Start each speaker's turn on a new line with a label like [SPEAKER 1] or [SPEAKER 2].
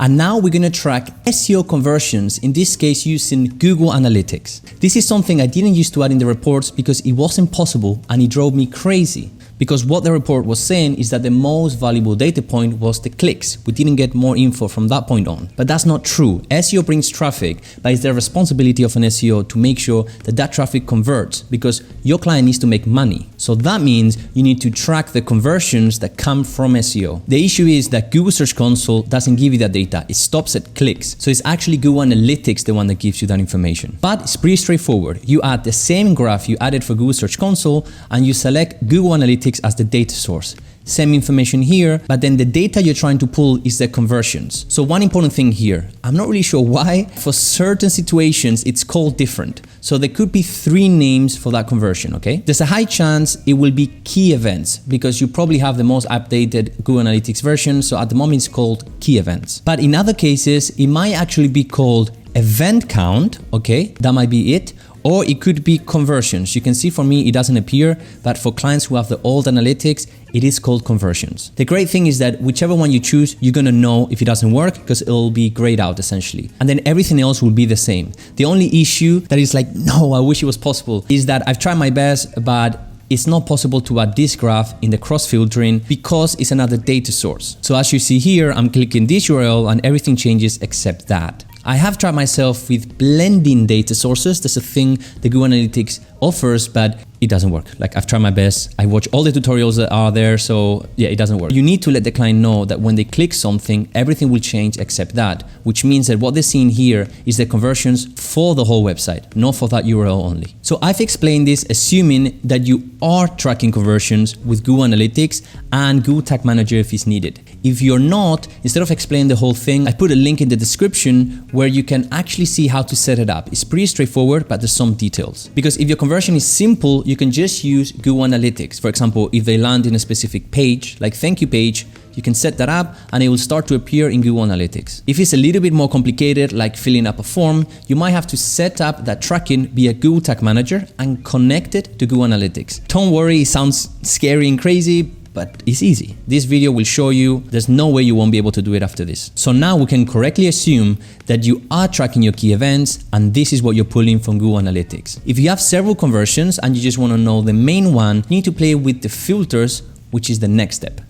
[SPEAKER 1] And now we're going to track SEO conversions, in this case using Google Analytics. This is something I didn't used to add in the reports because it wasn't possible and it drove me crazy. Because what the report was saying is that the most valuable data point was the clicks. We didn't get more info from that point on. But that's not true. SEO brings traffic, but it's the responsibility of an SEO to make sure that that traffic converts because your client needs to make money. So that means you need to track the conversions that come from SEO. The issue is that Google Search Console doesn't give you that data. It stops at clicks. So it's actually Google Analytics the one that gives you that information. But it's pretty straightforward. You add the same graph you added for Google Search Console and you select Google Analytics as the data source. Same information here, but then the data you're trying to pull is the conversions. So one important thing here, I'm not really sure why, for certain situations it's called different. So there could be 3 names for that conversion, okay? There's a high chance it will be key events because you probably have the most updated Google Analytics version, so at the moment it's called key events. But in other cases, it might actually be called event count, okay? That might be it. Or it could be conversions. You can see for me it doesn't appear, but for clients who have the old analytics, it is called conversions. The great thing is that whichever one you choose, you're gonna know if it doesn't work because it'll be grayed out essentially. And then everything else will be the same. The only issue that is like, no, I wish it was possible, is that I've tried my best, but it's not possible to add this graph in the cross-filtering because it's another data source. So as you see here, I'm clicking this URL and everything changes except that. I have tried myself with blending data sources. That's a thing the Google Analytics offers, but it doesn't work. Like I've tried my best. I watch all the tutorials that are there. So yeah, it doesn't work. You need to let the client know that when they click something, everything will change except that, which means that what they're seeing here is the conversions for the whole website, not for that URL only. So I've explained this assuming that you are tracking conversions with Google Analytics and Google Tag Manager if it's needed. If you're not, instead of explaining the whole thing, I put a link in the description where you can actually see how to set it up. It's pretty straightforward, but there's some details. Because if your conversion is simple, you can just use Google Analytics. For example, if they land in a specific page, like thank you page, you can set that up and it will start to appear in Google Analytics. If it's a little bit more complicated, like filling up a form, you might have to set up that tracking via Google Tag Manager and connect it to Google Analytics. Don't worry, it sounds scary and crazy, but it's easy. This video will show you there's no way you won't be able to do it after this. So now we can correctly assume that you are tracking your key events and this is what you're pulling from Google Analytics. If you have several conversions and you just want to know the main one, you need to play with the filters, which is the next step.